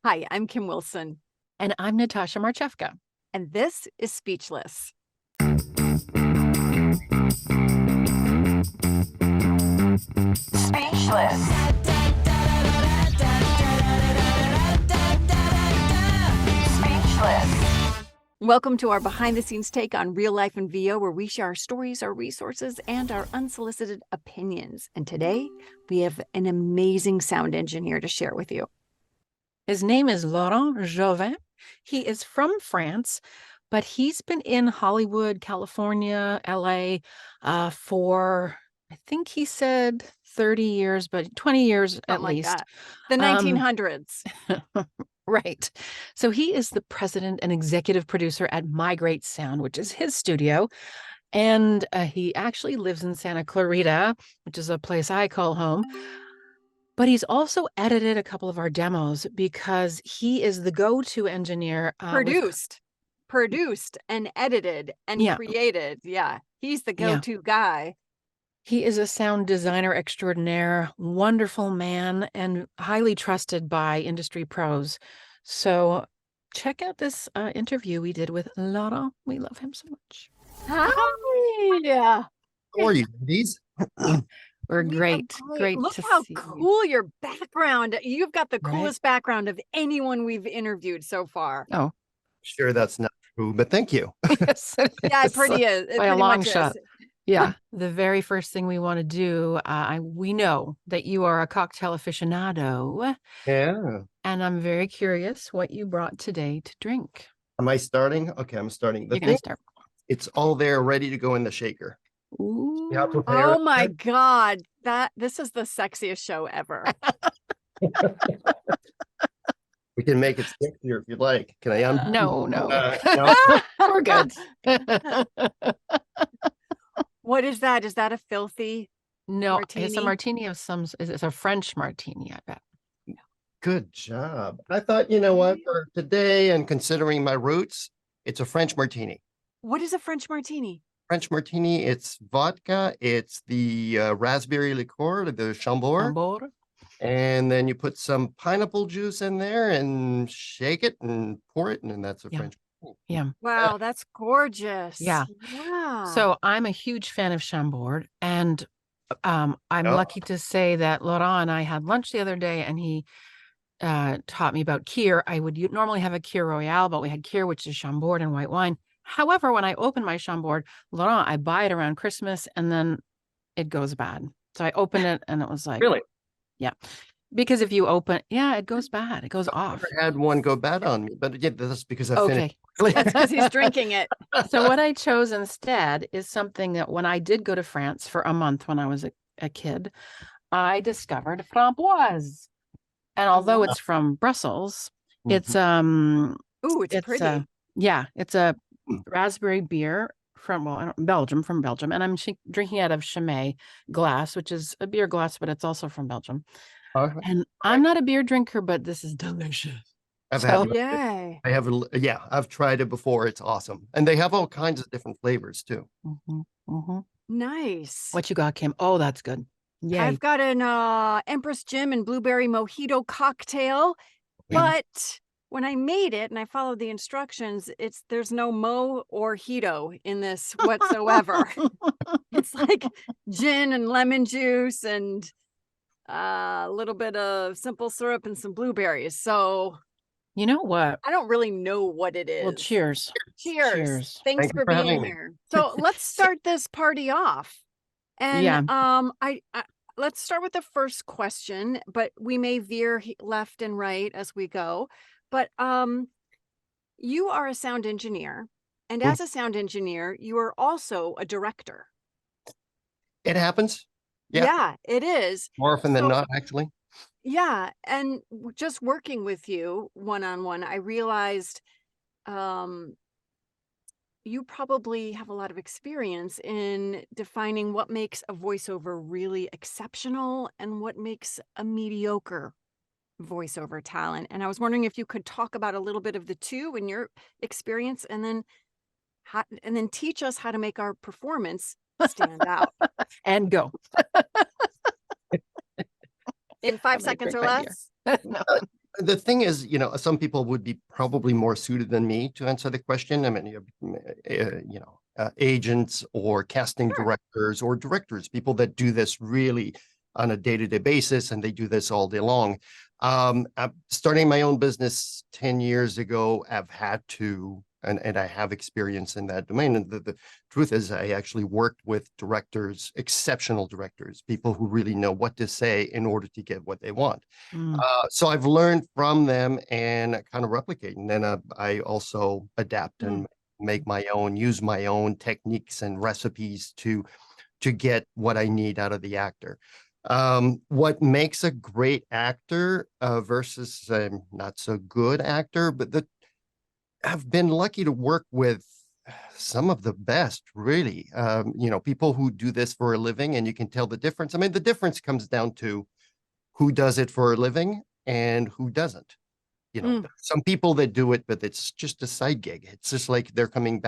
Hi, I'm Kim Wilson, And I'm Natasha Marchewka. and this is Speechless. Speechless. Speechless. Welcome to our behind-the-scenes take on real life in VO, where we share our stories, our resources, and our unsolicited opinions. And today, we have an amazing sound engineer to share with you. His name is Laurent Jouvin. He is from France, but he's been in Hollywood, California, LA for, I think he said 30 years, but 20 years at Something like least. that. The 1900s. Right. So he is the president and executive producer at Migrate Sound, which is his studio. And he actually lives in Santa Clarita, which is a place I call home. But he's also edited a couple of our demos because he is the go-to engineer. Produced and edited and created. Yeah, he's the go-to guy. He is a sound designer extraordinaire, wonderful man, and highly trusted by industry pros. So check out this interview we did with Laurent. We love him so much. Hi. Yeah. How are you, ladies? We're great. Great Look to how see cool your background. You've got the Right? coolest background of anyone we've interviewed so far. Oh, Sure, that's not true, but thank you. yes, it Yeah, it is. pretty is. It By a pretty long much shot. is. Yeah, the very first thing we want to do, we know that you are a cocktail aficionado, Yeah. and I'm very curious what you brought today to drink. Am I starting? Okay, I'm starting. The You're going thing, to start. it's all there ready to go in the shaker. Ooh. You have to prepare Oh my God. This is the sexiest show ever. We can make it sexier if you'd like. Can I? No. No. We're good. What is that? Is that a filthy No, martini? it's a martini of some, it's a French martini, I bet. Good job. I thought, you know what, for today and considering my roots, it's a French martini. What is a French martini? French martini, it's vodka, it's the raspberry liqueur, the Chambord. Chambord. And then you put some pineapple juice in there and shake it and pour it, and then that's a French. Yeah. Wow, that's gorgeous. Yeah. Yeah. So I'm a huge fan of Chambord, and I'm lucky to say that Laurent and I had lunch the other day, and he taught me about Kir. I would normally have a Kir Royale, but we had Kir, which is Chambord and white wine. However, when I open my Chambord, Laurent, I buy it around Christmas, and then it goes bad. So I opened it, and it was like, Really? Yeah. Because if you open, it goes bad. It goes off. I had one go bad on me, but yeah, that's because I finished. That's because he's drinking it. So what I chose instead is something that when I did go to France for a month when I was a kid, I discovered framboise. And although it's from Brussels, it's Ooh, it's pretty. It's a raspberry beer from Belgium, and I'm drinking out of Chimay glass, which is a beer glass, but it's also from Belgium. And I'm not a beer drinker, but this is delicious. I've tried it before. It's awesome, and they have all kinds of different flavors too. Nice. What you got, Kim? Oh, that's good. Yeah, I've got an Empress Gin and blueberry mojito cocktail, but when I made it and I followed the instructions, there's no mo or hito in this whatsoever. It's like gin and lemon juice and a little bit of simple syrup and some blueberries. So you know what? I don't really know what it is. Well, cheers. Cheers. Thanks for being here. So let's start this party off. And let's start with the first question, but we may veer left and right as we go. But you are a sound engineer, and as a sound engineer, you are also a director. It happens. Yeah, it is. More often than not, actually. Yeah, and just working with you one-on-one, I realized you probably have a lot of experience in defining what makes a voiceover really exceptional and what makes a mediocre voiceover talent. And I was wondering if you could talk about a little bit of the two in your experience, and then teach us how to make our performance stand out. And go. In 5 seconds or less? No. The thing is, some people would be probably more suited than me to answer the question. I mean, agents or casting Sure. directors or directors, people that do this really on a day-to-day basis, and they do this all day long. Starting my own business 10 years ago, I've had to, and I have experience in that domain. And the truth is, I actually worked with directors, exceptional directors, people who really know what to say in order to get what they want. Mm, So I've learned from them and kind of replicate. And then I also adapt and make my own, use my own techniques and recipes to get what I need out of the actor. What makes a great actor versus a not so good actor, but I've been lucky to work with some of the best, really. People who do this for a living, and you can tell the difference. I mean, the difference comes down to who does it for a living and who doesn't. Some people that do it, but it's just a side gig. It's just like they're coming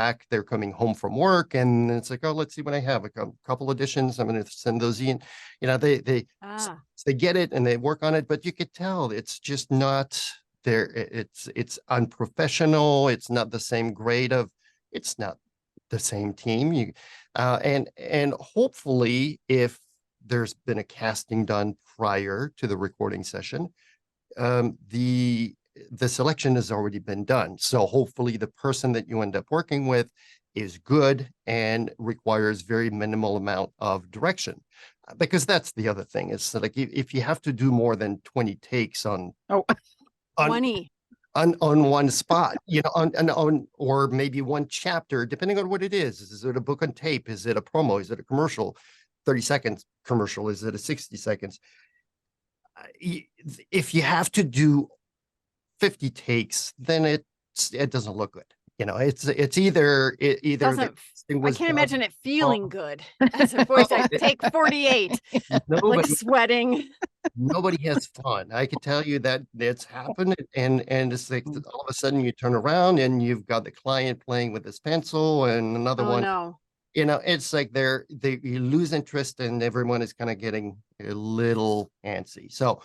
home from work, and it's like, oh, let's see what I have. A couple editions. I'm going to send those in. They get it and they work on it, but you could tell it's just not there. It's unprofessional. It's not the same grade of. It's not the same team. And hopefully, if there's been a casting done prior to the recording session, the selection has already been done. So hopefully the person that you end up working with is good and requires very minimal amount of direction. Because that's the other thing, is like if you have to do more than 20 takes on 20. on one spot, on or maybe one chapter, depending on what it is. Is it a book on tape? Is it a promo? Is it a commercial? 30 seconds commercial? Is it a 60 seconds? If you have to do 50 takes, then it doesn't look good. It's either Doesn't, I can't imagine it feeling good as a voice. I take 48, like sweating. Nobody has fun. I can tell you that it's happened, and it's like all of a sudden you turn around and you've got the client playing with his pencil and another one. No. It's like you lose interest and everyone is kind of getting a little antsy. So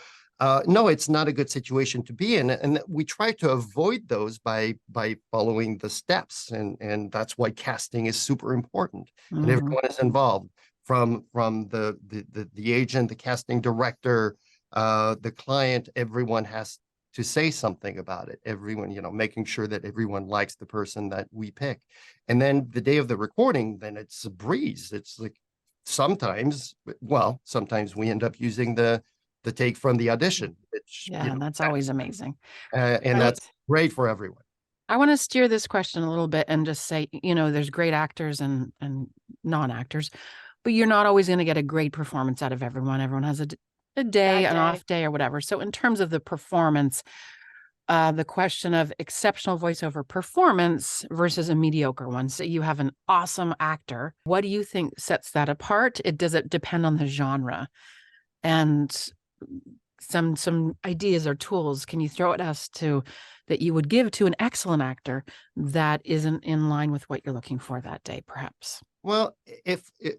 no, it's not a good situation to be in. And we try to avoid those by following the steps. And that's why casting is super important. And everyone is involved from the agent, the casting director, the client. Everyone has to say something about it. Everyone, making sure that everyone likes the person that we pick. And then the day of the recording, then it's a breeze. It's like sometimes we end up using the take from the audition. And that's always amazing. And that's great for everyone. I want to steer this question a little bit and just say, there's great actors and non-actors, but you're not always going to get a great performance out of everyone. Everyone has a day, an off day or whatever. So in terms of the performance, the question of exceptional voiceover performance versus a mediocre one. So you have an awesome actor. What do you think sets that apart? Does it depend on the genre? And some ideas or tools can you throw at us that you would give to an excellent actor that isn't in line with what you're looking for that day, perhaps? Well,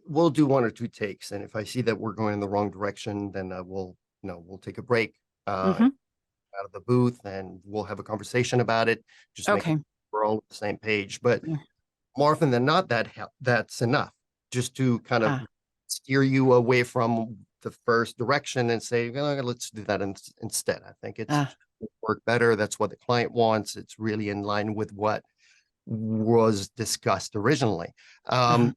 we'll do one or two takes, and if I see that we're going in the wrong direction, then we'll take a break out of the booth, and we'll have a conversation about it. Just make sure we're all on the same page. But more often than not, that's enough just to kind of steer you away from the first direction and say, let's do that instead. I think it's work better. That's what the client wants. It's really in line with what was discussed originally. And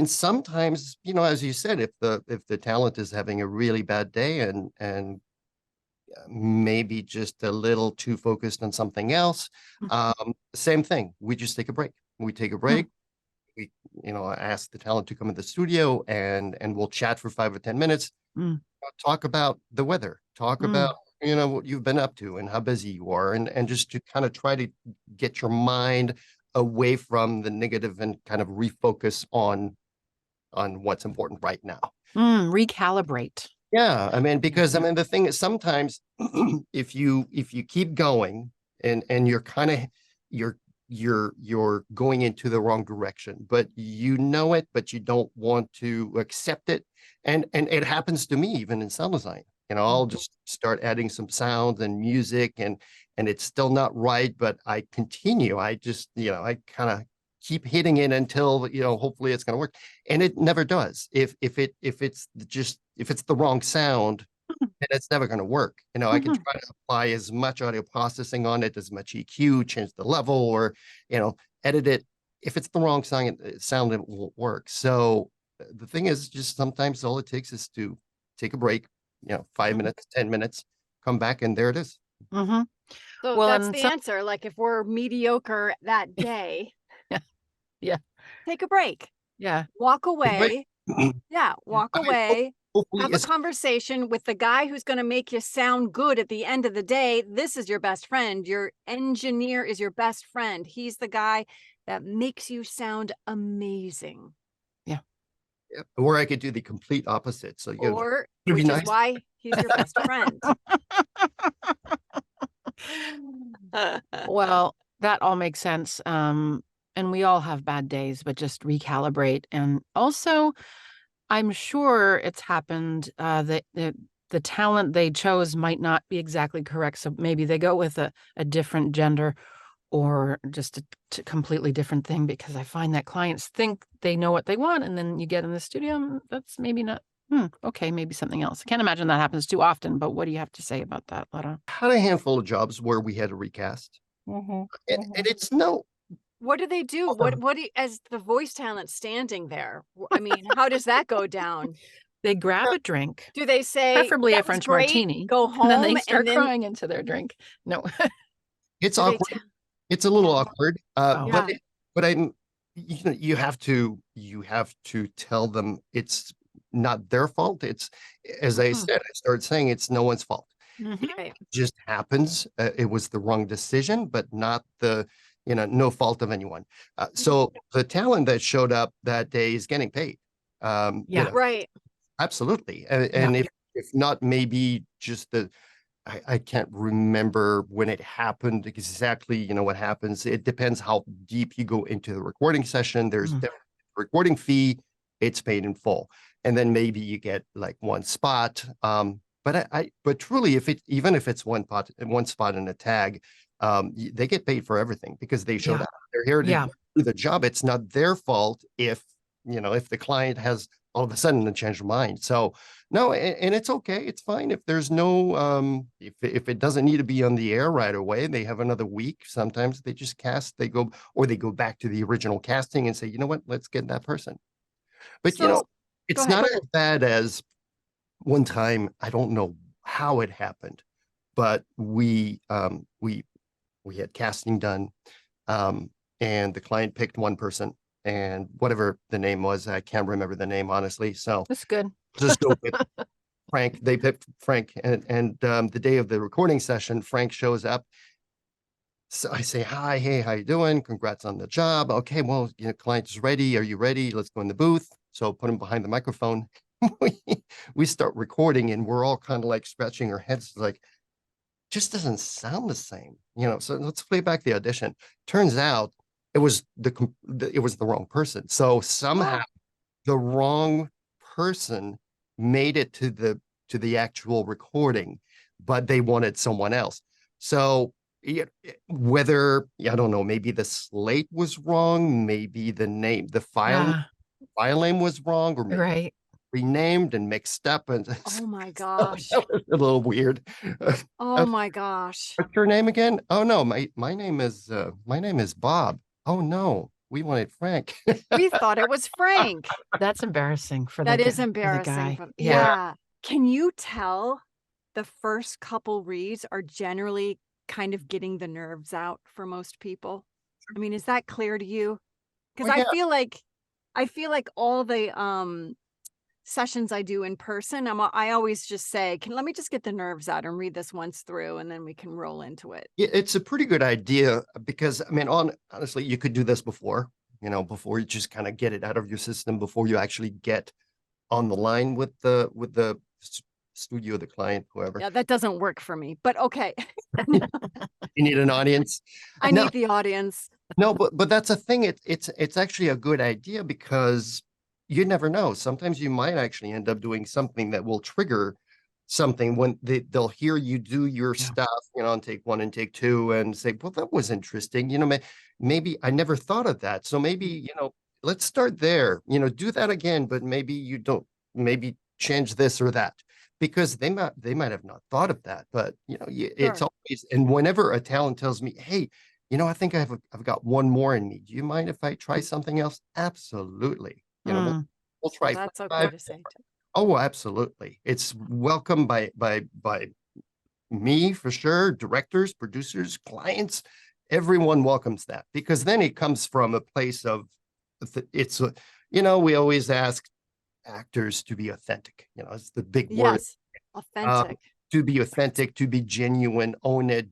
sometimes, as you said, if the talent is having a really bad day and maybe just a little too focused on something else, same thing. We just take a break. We take a break. We, ask the talent to come in the studio and we'll chat for 5 or 10 minutes, talk about the weather, talk about, what you've been up to and how busy you are, and just to kind of try to get your mind away from the negative and kind of refocus on what's important right now. Recalibrate. Yeah. I mean, because the thing is sometimes if you keep going and you're kind of, you're going into the wrong direction, but but you don't want to accept it. And it happens to me even in sound design. I'll just start adding some sounds and music, and it's still not right, but I continue. I just, I kind of keep hitting it until, hopefully it's going to work. And it never does. If it's the wrong sound, then it's never going to work. I can try to apply as much audio processing on it, as much EQ, change the level, or, edit it. If it's the wrong sound, it won't work. So the thing is, just sometimes all it takes is to take a break, 5 minutes, 10 minutes, come back, and there it is. So Well, that's and the answer. Like if we're mediocre that day, Yeah. take a break, Yeah. walk away. Yeah. Walk I mean, away. hopefully Have a it's conversation with the guy who's going to make you sound good at the end of the day. This is your best friend. Your engineer is your best friend. He's the guy that makes you sound amazing. yeah, or I could do the complete opposite. So Or, it'd be which is nice. why he's your best friend. Well, that all makes sense. And we all have bad days, but just recalibrate. And also, I'm sure it's happened that the talent they chose might not be exactly correct. So maybe they go with a different gender or just a completely different thing, because I find that clients think they know what they want, and then you get in the studio and that's maybe not. Okay, maybe something else. I can't imagine that happens too often, but what do you have to say about that, Laura? Had a handful of jobs where we had to recast, and it's no. What do they do? What do you, as the voice talent standing there? I mean, how does that go down? They grab a drink, Do they say, preferably a "That was French great, martini, go and then home," they start and then crying into their drink? No. It's do they awkward. tell- It's a little Yeah. awkward. Oh. Yeah. But I'm, you have to tell them it's not their fault. It's, as I said, I started saying it's no one's fault. Right. It just happens. It was the wrong decision, but not the, no fault of anyone. So the talent that showed up that day is getting paid. Yeah. Right. Absolutely. And if not, maybe just I can't remember when it happened exactly, what happens. It depends how deep you go into the recording session. There's the recording fee, it's paid in full. And then maybe you get like one spot. But truly, even if it's one spot in a tag, they get paid for everything because they showed up. They're here to do the job. It's not their fault if the client has all of a sudden a change of mind. So no, and it's okay. It's fine if there's no if it doesn't need to be on the air right away. They have another week. Sometimes they just cast. They go back to the original casting and say, you know what, let's get that person. But So, it's not as bad as one time. I don't know how it happened, but we had casting done, and the client picked one person. And whatever the name was, I can't remember the name, honestly. So That's good. just go with Frank. They picked Frank. And the day of the recording session, Frank shows up. So I say, hi, hey, how you doing? Congrats on the job. Okay, well, client is ready. Are you ready? Let's go in the booth. So put him behind the microphone. we start recording, and we're all kind of like scratching our heads, like, just doesn't sound the same. So let's play back the audition. Turns out it was the wrong person. So somehow the wrong person made it to the actual recording, but they wanted someone else. So whether, I don't know, maybe the slate was wrong, maybe the file name was wrong, or maybe renamed and mixed up, and oh my gosh, that was a little weird. oh my gosh. What's your name again? Oh no, my name is Bob. Oh no, we wanted Frank. We thought it was Frank. That's embarrassing for That is for the embarrassing. guy. Yeah. Can you tell the first couple reads are generally kind of getting the nerves out for most people? I mean, is that clear to you? Because Well, yeah. I feel like all the sessions I do in person, I always just say, let me just get the nerves out and read this once through, and then we can roll into it. Yeah, it's a pretty good idea because, I mean, honestly, you could do this before you just kind of get it out of your system before you actually get on the line with the studio, the client, whoever. Yeah, that doesn't work for me, but okay. You need an audience. I need the audience. No, but that's a thing. It's actually a good idea because you never know. Sometimes you might actually end up doing something that will trigger something when they'll hear you do your Yeah. stuff, on take one and take two and say, well, that was interesting. Maybe I never thought of that. So maybe, let's start there, do that again, but maybe you don't, maybe change this or that, because they might have not thought of that, but it's Sure. always, and whenever a talent tells me, hey, I think I've got one more in me. Do you mind if I try something else? Absolutely. We'll try That's okay five. to say too. Oh, absolutely. It's welcome by me for sure, directors, producers, clients, everyone welcomes that, because then it comes from a place of we always ask actors to be authentic. It's the big word. Yes. Authentic. To be authentic, to be genuine, own it,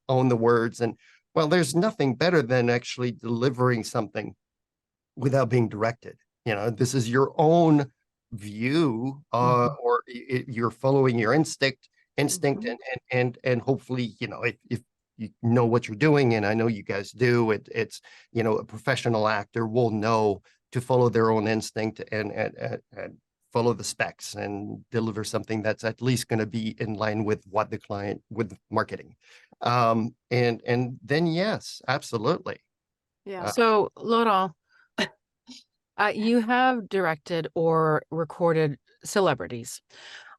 own the words. And well, there's nothing better than actually delivering something without being directed. This is your own view, or you're following your instinct, and hopefully, if you know what you're doing, and I know you guys do, it's a professional actor will know to follow their own instinct and follow the specs and deliver something that's at least going to be in line with what the client with marketing. And then yes, absolutely. Yeah. So, Laurent, you have directed or recorded celebrities.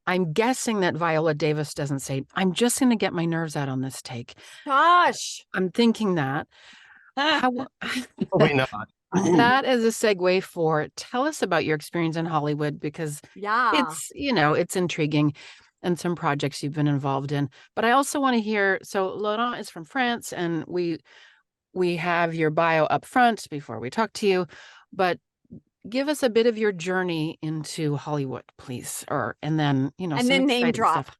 I'm guessing that Viola Davis doesn't say, I'm just going to get my nerves out on this take. Gosh. I'm thinking that. How, Probably not. that is a segue for, tell us about your experience in Hollywood, because Yeah. it's intriguing, and some projects you've been involved in. But I also want to hear, so Laurent is from France, and we have your bio up front before we talk to you, but give us a bit of your journey into Hollywood, please. And then, And some then name exciting drop. stuff.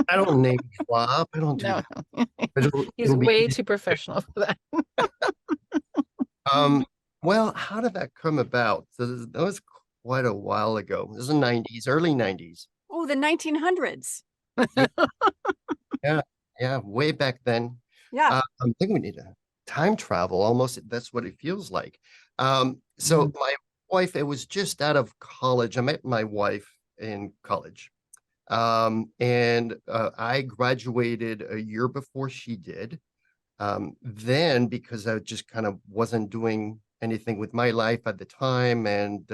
I don't name drop. I don't do No, that. he's It'll be way too professional for that. Well, how did that come about? So that was quite a while ago. It was the 90s, early 90s. Oh, the 1900s. Yeah, yeah, way back then. Yeah. I'm thinking we need a time travel almost. That's what it feels like. So my wife, it was just out of college. I met my wife in college. And I graduated a year before she did. Then, because I just kind of wasn't doing anything with my life at the time, and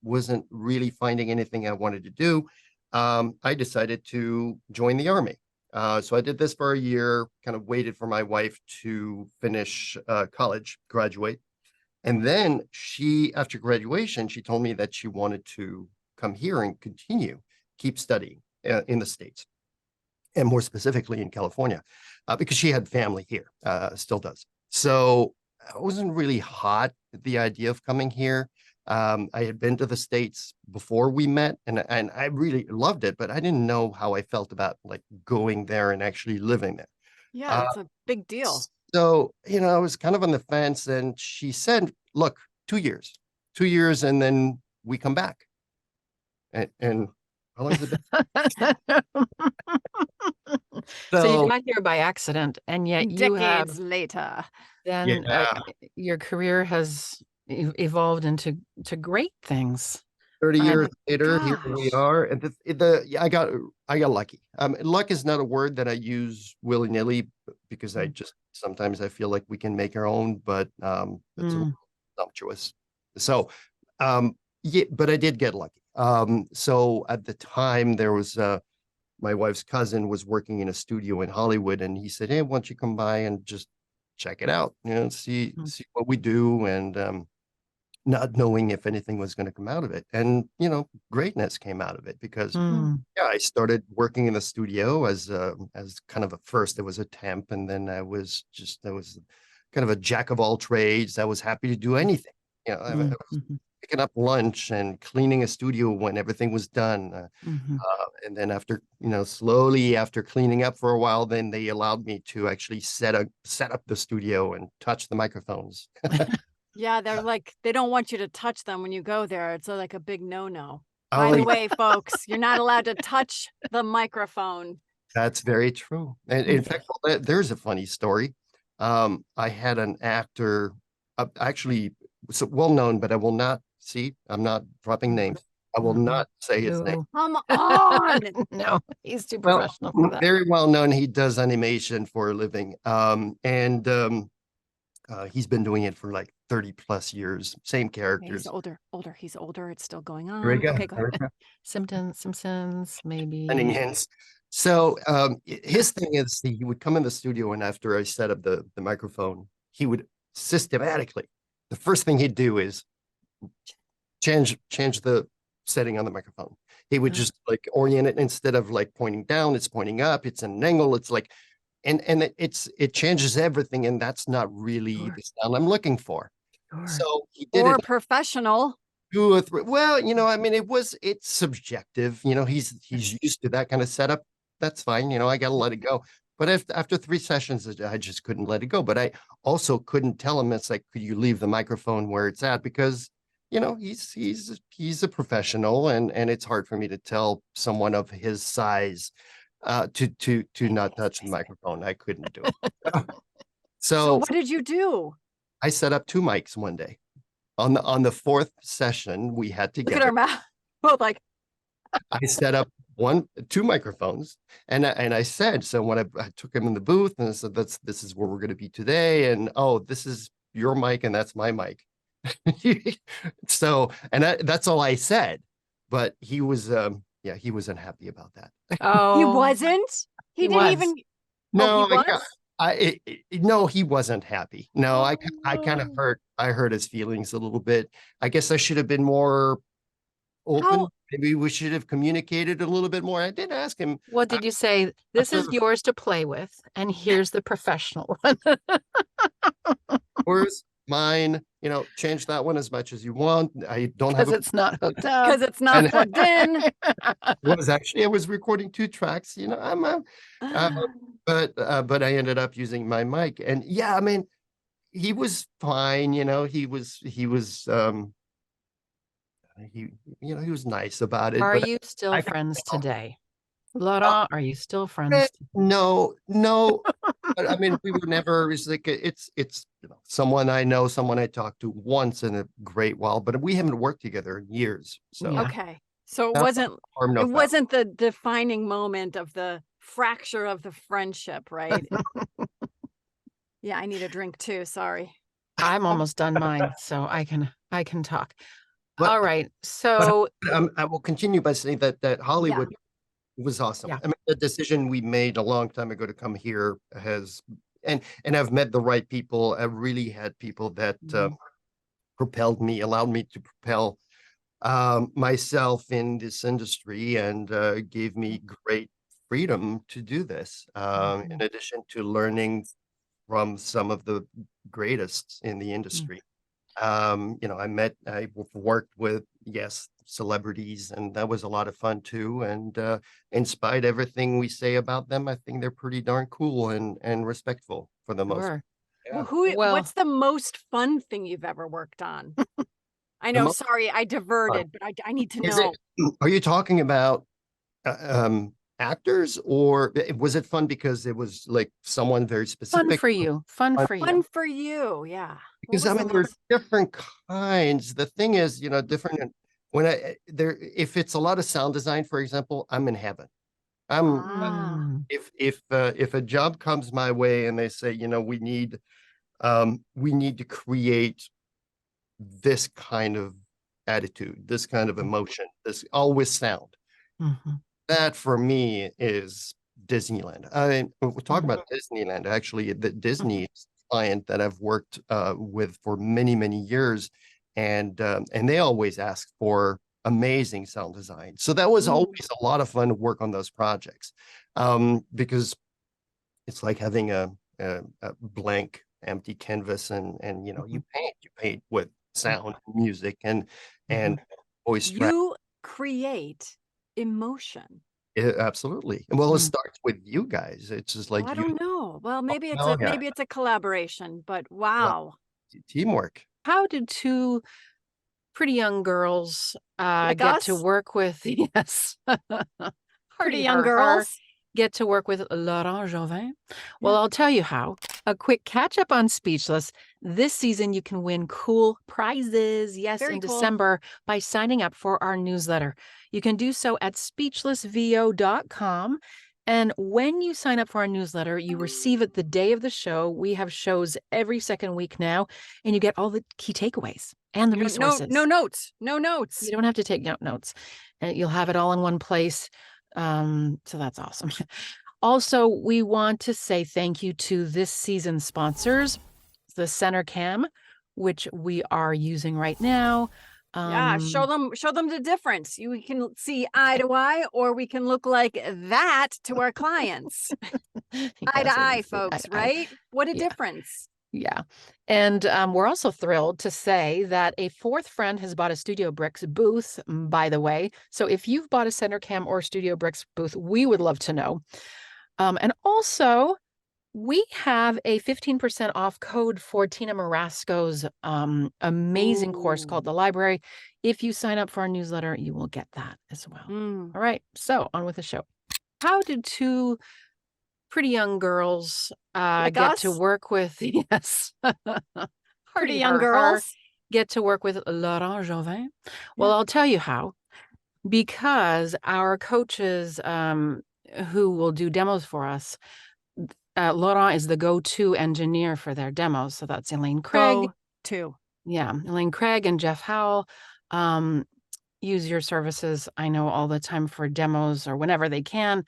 wasn't really finding anything I wanted to do, I decided to join the army. So I did this for a year, kind of waited for my wife to finish college, graduate. And then after graduation, she told me that she wanted to come here and keep studying in the States, and more specifically in California, because she had family here, still does. So I wasn't really hot at the idea of coming here. I had been to the States before we met, and I really loved it, but I didn't know how I felt about like going there and actually living there. Yeah. It's a big deal. So, I was kind of on the fence, and she said, look, 2 years, and then we come back. And how long has it been? So you So, got here by accident, and yet you have Decades later. then yeah, your career has evolved into great things. 30 I'm- years later, here we Gosh. are. And yeah, I got lucky. Luck is not a word that I use willy-nilly, because sometimes I feel like we can make our own, but it's a little presumptuous. So, yeah, but I did get lucky. So at the time, there was my wife's cousin was working in a studio in Hollywood, and he said, hey, why don't you come by and just check it out, see what we do, and not knowing if anything was going to come out of it. And, greatness came out of it, because yeah, I started working in the studio as kind of first it was a temp, and then I was kind of a jack of all trades. I was happy to do anything. I was picking up lunch and cleaning a studio when everything was done. And then slowly after cleaning up for a while, then they allowed me to actually set up the studio and touch the microphones. Yeah. They're like, they don't want you to touch them when you go there. It's like a big no-no. Oh, By the yeah, way, folks, you're not allowed to touch the microphone. that's very true. And in fact, there's a funny story. I had an actor, actually so well known, but I will not I'm not dropping names. I will not say his name. No. Come on. No, he's too Well, professional for that. very well known. He does animation for a living. He's been doing it for like 30 plus years. Same characters. He's older. He's older. It's still going Here we on. go. Okay, go ahead. Simpsons, maybe. Sending hints. So his thing is he would come in the studio, and after I set up the microphone, he would systematically, the first thing he'd do is change the setting on the microphone. He would just like orient it, instead of like pointing down, it's pointing up, it's an angle, it's like, and it changes everything, and that's not really the sound I'm looking for. So he did Or it professional. 2 or 3. Well, I mean, it's subjective. He's used to that kind of setup. That's fine. I got to let it go. But after 3 sessions, I just couldn't let it go. But I also couldn't tell him, it's like, could you leave the microphone where it's at? Because, he's a professional, and it's hard for me to tell someone of his size to not touch the microphone. I couldn't do it. So what did you do? I set up 2 mics one day. On the 4th session we had Look at together. our mouth. Both like, I set up 2 microphones, and I said, so when I took him in the booth, and I said, this is where we're going to be today, and this is your mic and that's my mic. So, and that's all I said, but he was he was unhappy about that. he wasn't. He didn't was. even. No, he was? No, he wasn't happy. No, I kind of Oh. hurt his feelings a little bit. I guess I should have been more open. How- Maybe we should have communicated a little bit more. I did ask him. What did you say? This is after- yours to play with, and here's the professional one. Yours, mine, change that one as much as you want. I don't have Because it's not hooked up. Because it's not plugged in. I was recording 2 tracks, but I ended up using my mic, and I mean, he was fine. He was nice about it. Are But you still I- friends today? Laurent, are you still friends? no, but I mean, we were never. It's like it's someone I know, someone I talked to once in a great while, but we haven't worked together in years. So Yeah. Okay. So it No wasn't harm, no it foul. wasn't the defining moment of the fracture of the friendship, right? Yeah, I need a drink too. Sorry. I'm almost done mine, so I can talk. But- All right. So I will continue by saying that Hollywood was awesome. Yeah. I mean, the decision we made a long time ago to come here has, and I've met the right people. I've really had people that propelled me, allowed me to propel myself in this industry, and gave me great freedom to do this. In addition to learning from some of the greatest in the industry. I worked with, celebrities, and that was a lot of fun too. And in spite of everything we say about them, I think they're pretty darn cool and respectful for the most. sure. Yeah. Well- What's the most fun thing you've ever worked on? I know, most sorry, I diverted, but I need to Is know. Are you talking about actors, or was it fun because it was like someone very specific? Fun for you. Fun for Fun you. for you, yeah. What Because was I the mean, there's most- different kinds. The thing is, different. If it's a lot of sound design, for example, I'm in heaven. I'm Ah. if a job comes my way and they say, we need to create this kind of attitude, this kind of emotion, this always sound. Mhm. That for me is Disneyland. I mean, we're talking about Disneyland. Actually, the Disney client that I've worked with for many, many years, and they always ask for amazing sound design. So that was always a lot of fun to work on those projects, because it's like having a blank, empty canvas, and you paint with sound, music, and voice track. You create emotion. Absolutely. Well, it starts with you guys. It's just like I you don't know. Well, maybe it's no, yeah. maybe it's a collaboration, but wow. teamwork. How did 2 pretty young girls Like get to us? work with yes. Pretty Her- young her girls. get to work with Laurent Jouvin? Well, I'll tell you how. A quick catch up on Speechless. This season, you can win cool prizes. Yes, Very in cool. December by signing up for our newsletter. You can do so at speechlessvo.com. And when you sign up for our newsletter, you receive it the day of the show. We have shows every second week now, and you get all the key takeaways and the resources. No notes. No notes. You don't have to take notes. You'll have it all in one place. So that's awesome. Also, we want to say thank you to this season's sponsors, the Center Cam, which we are using right now. Yeah, show them the difference. You can see eye to eye, or we can look like that to our clients. Eye to eye, folks, right? What a difference. Yeah. And we're also thrilled to say that a fourth friend has bought a StudioBricks booth, by the way. So if you've bought a Center Cam or StudioBricks booth, we would love to know. And also, we have a 15% off code for Tina Marasco's amazing course called The Library. If you sign up for our newsletter, you will get that as well. All right. So on with the show. How did two pretty young girls get to work with, yes, pretty young girls get to work with Laurent Jouvin? Well, I'll tell you how. Because our coaches who will do demos for us, Laurent is the go-to engineer for their demos. So that's Elaine Craig. Too. Yeah, Elaine Craig and Jeff Howell use your services, I know, all the time for demos or whenever they can.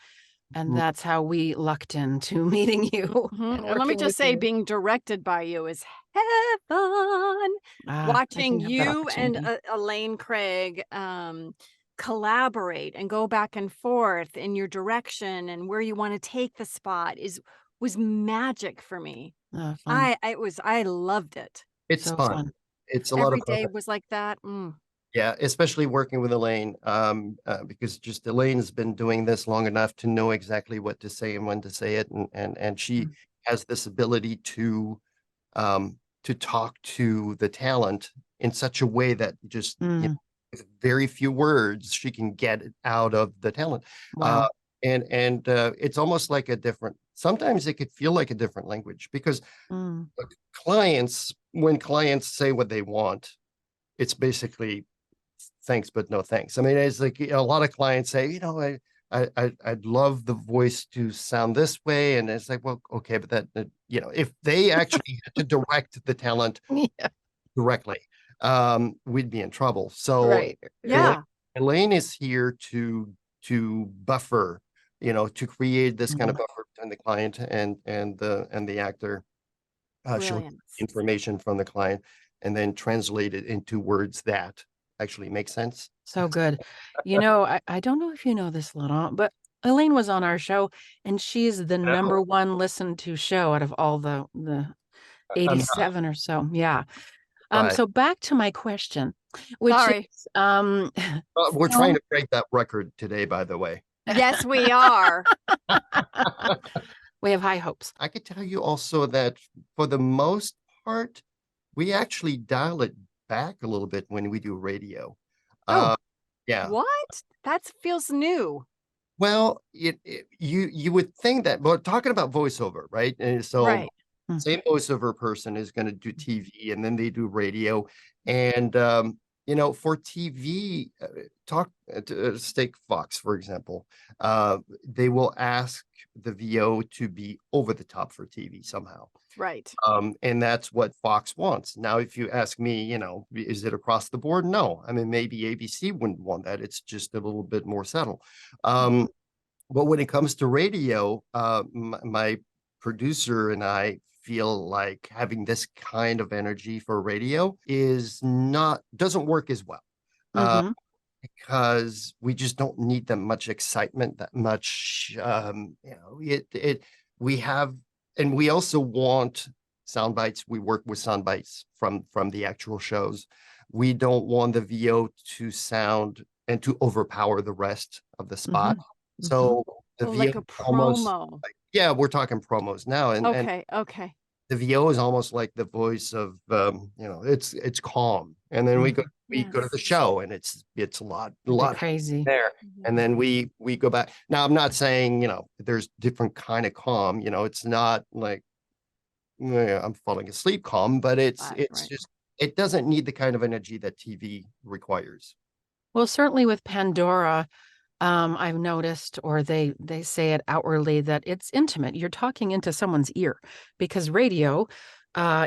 And that's how we lucked into meeting you. And let me just say, being directed by you is heaven. Watching you and Elaine Craig collaborate and go back and forth in your direction and where you want to take the spot was magic for me. I loved it. It's so fun. It's a lot of fun. Every day was like that. Yeah, especially working with Elaine, because just Elaine has been doing this long enough to know exactly what to say and when to say it, and she has this ability to talk to the talent in such a way that just you know, with very few words she can get it out of the talent. Wow. And it's almost like a different. Sometimes it could feel like a different language because clients, when clients say what they want, it's basically thanks, but no thanks. I mean, it's like a lot of clients say, you know, I'd love the voice to sound this way. And it's like, well, okay, but that, you know, if they actually had to direct the talent directly, we'd be in trouble. So Elaine is here to buffer, you know, to create this kind of buffer between the client and the actor, show information from the client and then translate it into words that actually make sense. So good. You know, I don't know if you know this, Laurent, but Elaine was on our show and she's the number one listened to show out of all the 87 or so. Yeah. So back to my question, which is, we're trying to break that record today, by the way. Yes, we are. We have high hopes. I could tell you also that for the most part, we actually dial it back a little bit when we do radio. Yeah. What? That feels new. Well, you would think that, but talking about voiceover, right? And so same voiceover person is going to do TV and then they do radio. And, you know, for TV, talk to Steak Fox, for example, they will ask the VO to be over the top for TV somehow. Right. And that's what Fox wants. Now, if you ask me, you know, is it across the board? No. I mean, maybe ABC wouldn't want that. It's just a little bit more subtle. But when it comes to radio, my producer and I feel like having this kind of energy for radio doesn't work as well. Because we just don't need that much excitement, that much, you know, we have, and we also want sound bites. We work with sound bites from the actual shows. We don't want the VO to sound and to overpower the rest of the spot. So the VO like a promo. We're talking promos now. And okay. The VO is almost like the voice of, you know, it's calm. And then we go to the show and it's a lot crazy there. And then we go back. Now, I'm not saying, you know, there's different kind of calm, you know, it's not like I'm falling asleep calm, but it's Right. just, it doesn't need the kind of energy that TV requires. Well, certainly with Pandora, I've noticed, or they say it outwardly, that it's intimate. You're talking into someone's ear, because radio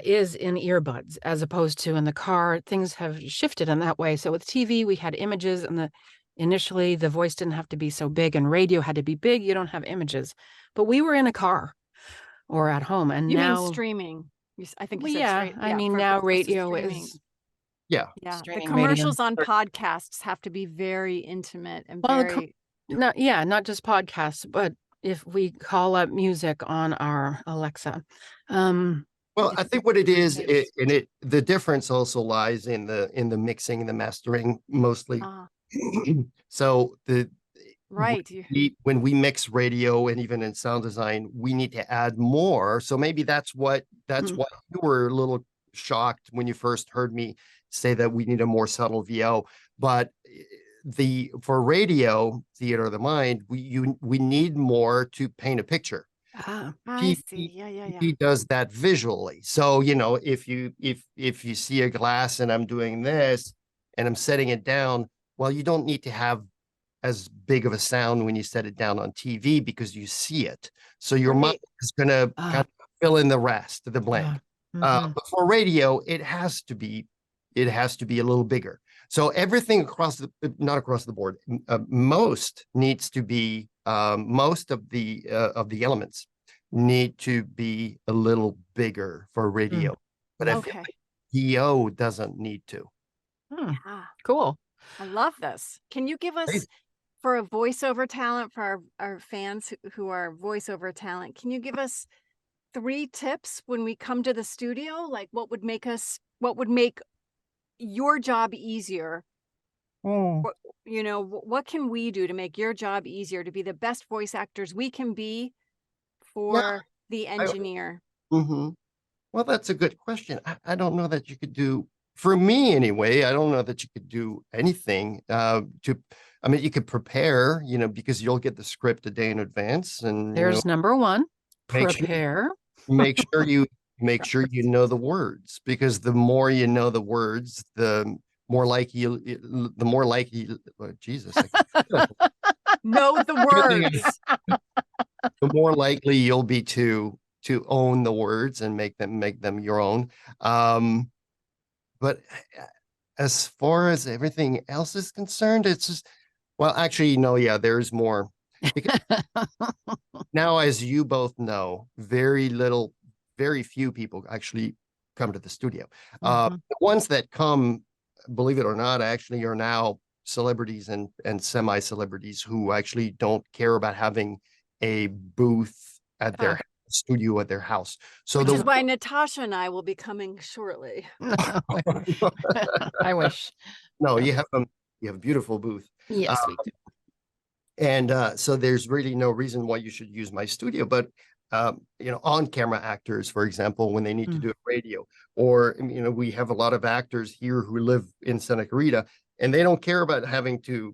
is in earbuds as opposed to in the car. Things have shifted in that way. So with TV, we had images, and initially the voice didn't have to be so big, and radio had to be big. You don't have images, but we were in a car or at home, and You mean now streaming? I think you well, said yeah, straight. I Yeah, mean now versus radio streaming. is Yeah. Yeah, the streaming radio. commercials on podcasts have to be very intimate and Well, very. not just podcasts, but if we call up music on our Alexa. Well, I think what it is, the difference also lies in the mixing and the mastering mostly. So Right. when we mix radio and even in sound design, we need to add more. So maybe that's why you were a little shocked when you first heard me say that we need a more subtle VO. But for radio, theater of the mind, we need more to paint a picture. I see. Yeah. He does that visually. So, if you see a glass and I'm doing this and I'm setting it down, well, you don't need to have as big of a sound when you set it down on TV because you see it. So your mind is going to kind of fill in the rest of the blank. But for radio, it has to be a little bigger. So everything not across the board, most needs to be, most of the elements need to be a little bigger for radio. But if VO doesn't need to. Cool. I love this. Can you give us, for a voiceover talent, for our fans who are voiceover talent, can you give us 3 tips when we come to the studio? Like what would make your job easier? What can we do to make your job easier, to be the best voice actors we can be for the engineer? Well, that's a good question. I don't know that you could do, for me anyway, I don't know that you could do anything you could prepare, because you'll get the script a day in advance. And there's number one, prepare. Make sure you know the words, because the more you know the words, the more likely Jesus. Know the words. The more likely you'll be to own the words and make them your own. But as far as everything else is concerned, it's just, well, actually, no, yeah, there's more. Because now, as you both know, very few people actually come to the studio. The ones that come, believe it or not, actually are now celebrities and semi-celebrities who actually don't care about having a booth at their studio at their house. So which is why Natasha and I will be coming shortly. I wish. No, you have a beautiful booth. Yes, we do. And so there's really no reason why you should use my studio. But on-camera actors, for example, when they need to do a radio, or we have a lot of actors here who live in Santa Clarita, and they don't care about having to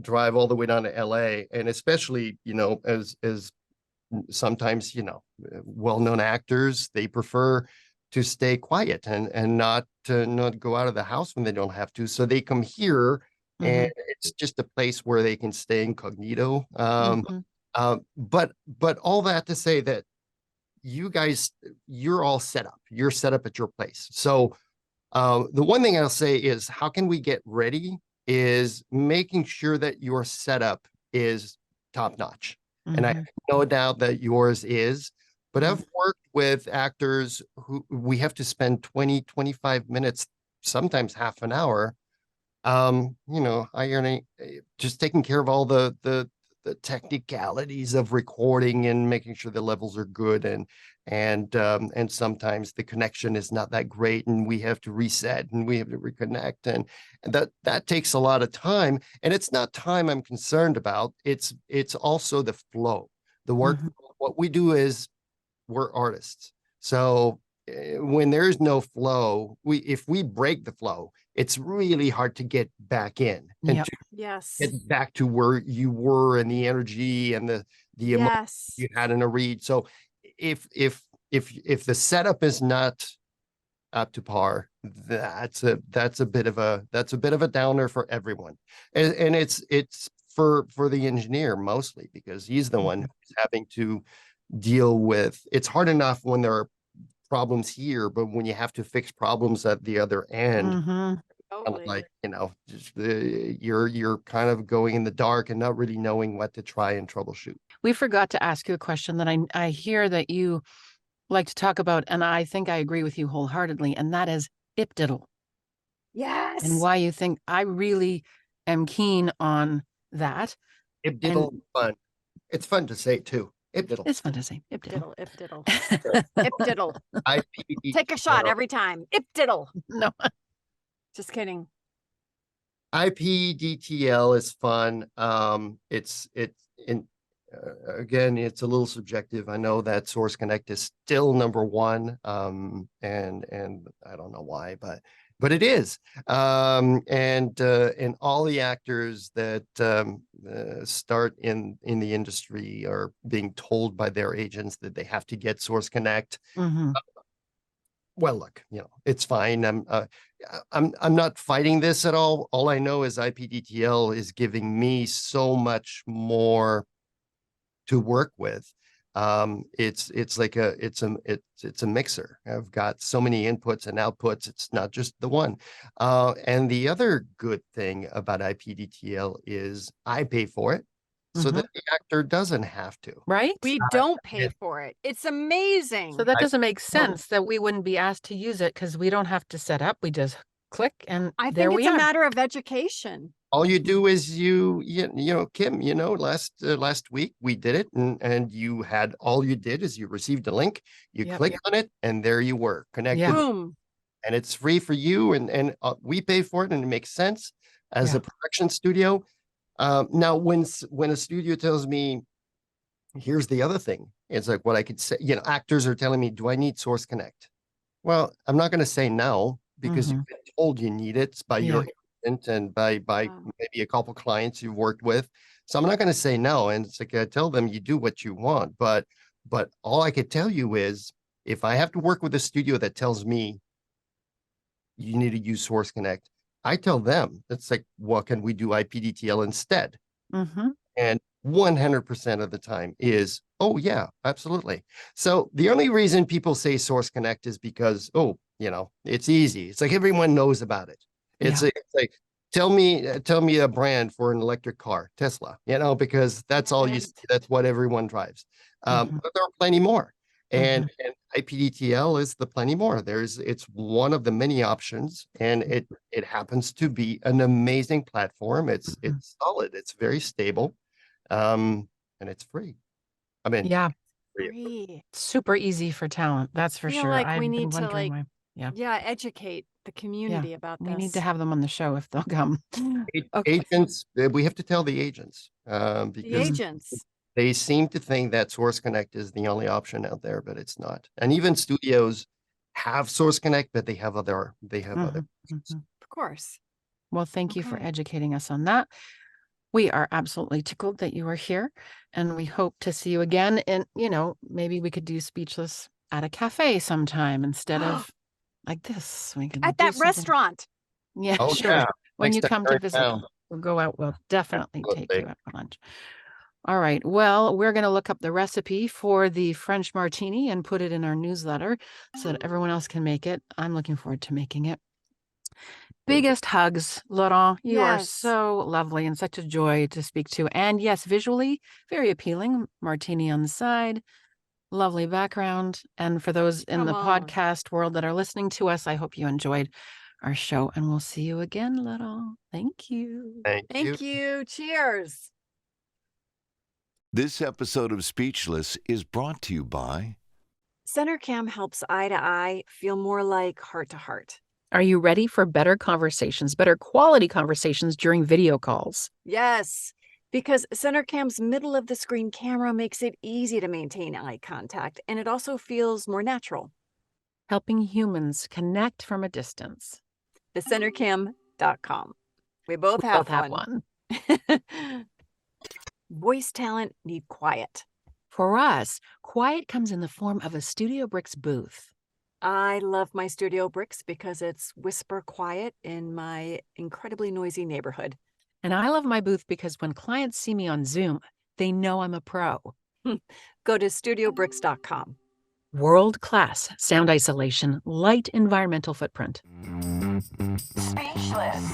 drive all the way down to LA. And especially, as sometimes, well-known actors, they prefer to stay quiet and not go out of the house when they don't have to. So they come here, and it's just a place where they can stay incognito. But all that to say that you guys, you're all set up. You're set up at your place. So the one thing I'll say is, how can we get ready is making sure that your setup is top notch. And I have no doubt that yours is, but I've worked with actors who we have to spend 20, 25 minutes, sometimes half an hour, ironing, just taking care of all the technicalities of recording and making sure the levels are good, and sometimes the connection is not that great, and we have to reset and we have to reconnect, and that takes a lot of time. And it's not time I'm concerned about. It's also the flow, the work. What we do is we're artists. So when there's no flow, if we break the flow, it's really hard to get back in and to get back to where you were, and the energy and the emotion you had in a read. So if if the setup is not up to par, that's a bit of a downer for everyone. And it's for the engineer mostly, because he's the one who's having to deal with. It's hard enough when there are problems here, but when you have to fix problems at the other end, Totally. like, just you're kind of going in the dark and not really knowing what to try and troubleshoot. We forgot to ask you a question that I hear that you like to talk about, and I think I agree with you wholeheartedly, and that is ipdiddle. Yes. And why you think I really am keen on that. Ipdiddle fun. It's fun to say too. Ipdiddle. It's fun to say. Ipdiddle. Ipdiddle. Ipdiddle. Take a shot every time. Ipdiddle. No. Just kidding. IPDTL is fun. Again, it's a little subjective. I know that Source Connect is still number one. And I don't know why, but it is. And all the actors that start in the industry are being told by their agents that they have to get Source Connect. Well, look, it's fine. I'm not fighting this at all. All I know is IPDTL is giving me so much more to work with. It's like it's a mixer. I've got so many inputs and outputs. It's not just the one. And the other good thing about IPDTL is I pay for it, so that the actor doesn't have to. Right? We don't pay for it. It's amazing. So that doesn't make sense that we wouldn't be asked to use it, because we don't have to set up. We just click and I there think we it's are. a matter of education. All you do is Kim, last week we did it, and all you did is you received a link, you click on it, and there you were connected. Boom. And it's free for you, and we pay for it, and it makes sense as a production studio. Now, when a studio tells me, here's the other thing, it's like what I could say. Actors are telling me, do I need Source Connect? Well, I'm not going to say no, because you've been told you need it by your agent and by maybe a couple clients you've worked with. So I'm not going to say no. And it's like I tell them, you do what you want. But all I could tell you is, if I have to work with a studio that tells me you need to use Source Connect, I tell them, it's like, what can we do IPDTL instead? And 100% of the time is, oh yeah, absolutely. So the only reason people say Source Connect is because, it's easy. It's like everyone knows about it. It's like, tell me a brand for an electric car, Tesla, because that's all you see. That's what everyone drives. But there are plenty more. And IPDTL is the plenty more. It's one of the many options, and it happens to be an amazing platform. It's solid. It's very stable, and it's free. I mean, Free. Super easy for talent. That's for sure. Like I've we been need to wondering why. educate the community about this. We need to have them on the show if they'll come. Agents, we have to tell the agents, The because agents. they seem to think that Source Connect is the only option out there, but it's not. And even studios have Source Connect, but they have other options. Of course. Well, thank you for educating us on that. We are absolutely tickled that you are here, and we hope to see you again. And, maybe we could do Speechless at a cafe sometime instead of like this. We can At do that something. Restaurant. Yeah, Oh, sure. yeah. When Next you time come to right visit, now. we'll go out. We'll definitely take Absolutely. you out for lunch. All right. Well, we're going to look up the recipe for the French martini and put it in our newsletter so that everyone else can make it. I'm looking forward to making it. Biggest hugs, Laurent. You are so lovely and such a joy to speak to. And yes, visually, very appealing. Martini on the side, lovely background. And for those in the podcast world that are listening to us, I hope you enjoyed our show, and we'll see you again, Laurent. Thank you. Thank you. Cheers. This episode of Speechless is brought to you by CenterCam helps eye to eye feel more like heart to heart. Are you ready for better conversations, better quality conversations during video calls? Yes, because CenterCam's middle of the screen camera makes it easy to maintain eye contact, and it also feels more natural. Helping humans connect from a distance. TheCenterCam.com. We both have one. Voice talent need quiet. For us, quiet comes in the form of a StudioBricks booth. I love my StudioBricks because it's whisper quiet in my incredibly noisy neighborhood. And I love my booth because when clients see me on Zoom, they know I'm a pro. Go to StudioBricks.com. World-class sound isolation, light environmental footprint. Speechless.